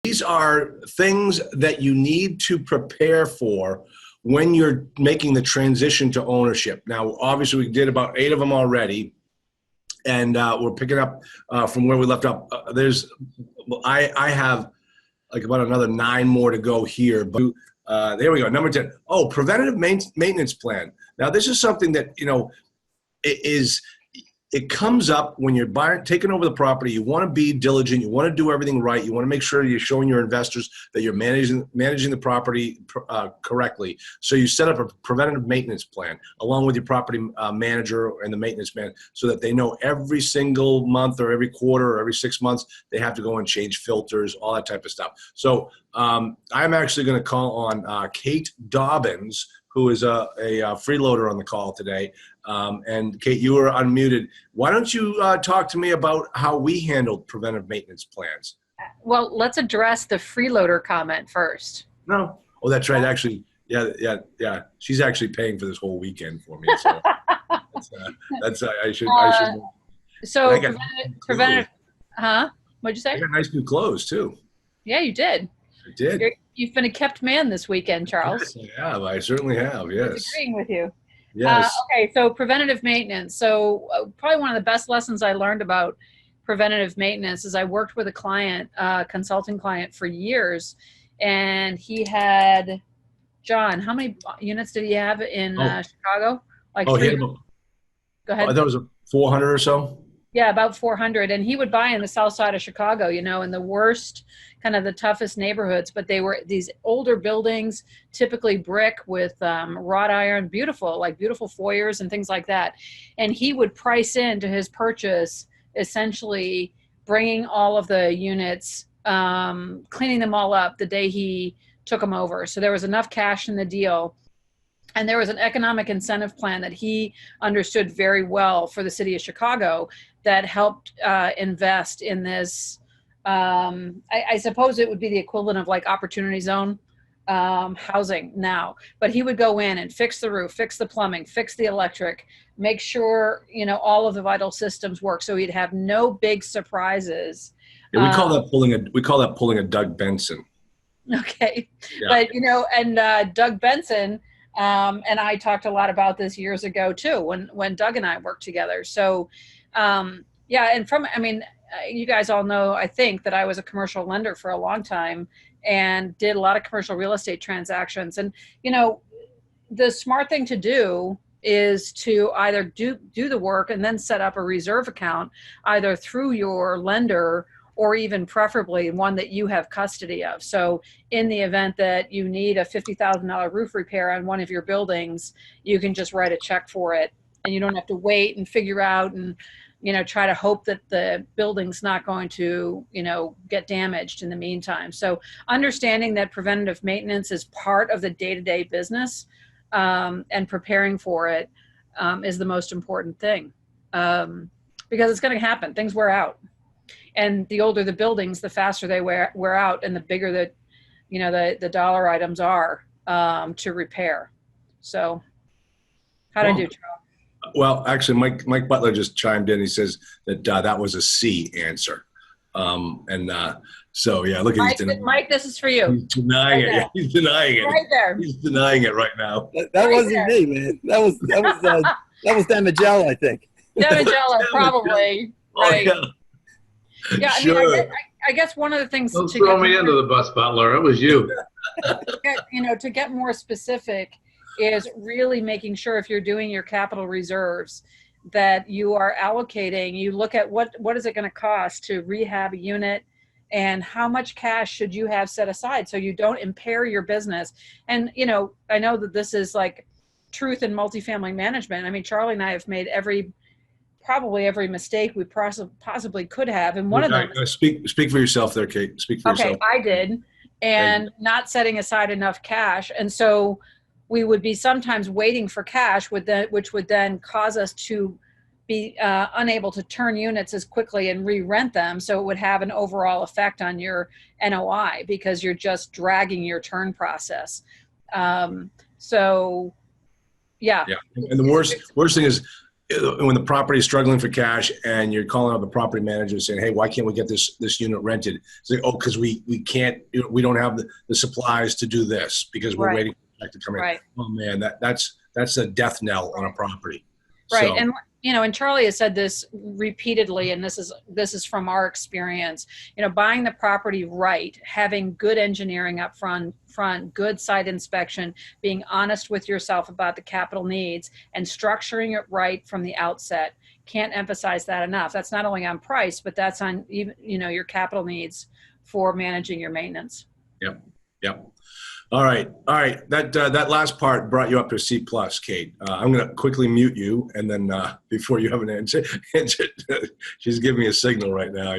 These are things that you need to prepare for when you're making the transition to ownership. Now, obviously, we did about 8 of them already, and we're picking up from where we left off. I have like about another 9 more to go here, but there we go. Number 10. Oh, preventative maintenance plan. Now, this is something that, it comes up when you're taking over the property. You want to be diligent. You want to do everything right. You want to make sure you're showing your investors that you're managing the property correctly. So you set up a preventative maintenance plan along with your property manager and the maintenance man, so that they know every single month or every quarter or every 6 months they have to go and change filters, all that type of stuff. So I'm actually going to call on Kate Dobbins, who is a freeloader on the call today. And Kate, you are unmuted. Why don't you talk to me about how we handled preventive maintenance plans? Well, let's address the freeloader comment first. No. Oh, that's right. Actually, yeah. She's actually paying for this whole weekend for me. So I should. So preventive, huh? What'd you say? I got nice new clothes too. Yeah, you did. I did. You've been a kept man this weekend, Charles. Yes, I have. I certainly have. Yes. I was agreeing with you. Yes. Okay, so preventative maintenance. So probably one of the best lessons I learned about preventative maintenance is I worked with a client, consulting client for years, and he had, John, how many units did he have in Chicago? Like he had Go ahead. I thought it was 400 or so. Yeah, about 400. And he would buy in the south side of Chicago, in the worst, kind of the toughest neighborhoods. But they were these older buildings, typically brick with wrought iron, beautiful foyers and things like that. And he would price into his purchase, essentially bringing all of the units, cleaning them all up the day he took them over. So there was enough cash in the deal. And there was an economic incentive plan that he understood very well for the city of Chicago that helped invest in this. I suppose it would be the equivalent of like Opportunity Zone housing now. But he would go in and fix the roof, fix the plumbing, fix the electric, make sure all of the vital systems work, so he'd have no big surprises. Yeah, we call that pulling a Doug Benson. Okay, yeah. But and Doug Benson. And I talked a lot about this years ago too, when Doug and I worked together. So, and you guys all know, I think, that I was a commercial lender for a long time and did a lot of commercial real estate transactions. And, the smart thing to do is to either do the work and then set up a reserve account, either through your lender or even preferably one that you have custody of. So in the event that you need a $50,000 roof repair on one of your buildings, you can just write a check for it, and you don't have to wait and figure out and, try to hope that the building's not going to, get damaged in the meantime. So understanding that preventative maintenance is part of the day-to-day business, and preparing for it is the most important thing, because it's going to happen. Things wear out. And the older the buildings, the faster they wear out, and the bigger the dollar items are to repair. So, how'd I do, Charles? Well, actually, Mike Butler just chimed in. He says that that was a C answer. So yeah, look at Mike, this is for you. He's denying it. Yeah, he's denying it. Right there. He's denying it right now. That right wasn't there. Me, man. That was Damigella, I think. Damigella, probably. Right. Oh, yeah. Yeah, Sure. I guess one of the things Don't throw me into the bus, Butler. It was you. To get more specific is really making sure, if you're doing your capital reserves, that you are allocating. You look at what is it going to cost to rehab a unit, and how much cash should you have set aside so you don't impair your business. And I know that this is like truth in multifamily management. I mean, Charlie and I have made probably every mistake we possibly could have. And one of them. Speak for yourself there, Kate. Speak for yourself. Okay, I did. And not setting aside enough cash. And so we would be sometimes waiting for cash, which would then cause us to be unable to turn units as quickly and re-rent them. So it would have an overall effect on your NOI, because you're just dragging your turn process. So, yeah. Yeah. And the worst thing is, when the property is struggling for cash and you're calling up the property manager saying, hey, why can't we get this unit rented? It's like, oh, because we can't, we don't have the supplies to do this because we're Right. waiting for the check to come in. Right. Oh man, that's a death knell on a property. Right. So, And, and Charlie has said this repeatedly, and this is from our experience, buying the property right, having good engineering up front, good site inspection, being honest with yourself about the capital needs and structuring it right from the outset. Can't emphasize that enough. That's not only on price, but that's on even, your capital needs for managing your maintenance. Yep. All right. That last part brought you up to a C+, Kate. I'm going to quickly mute you, and then before you have an answer, she's giving me a signal right now.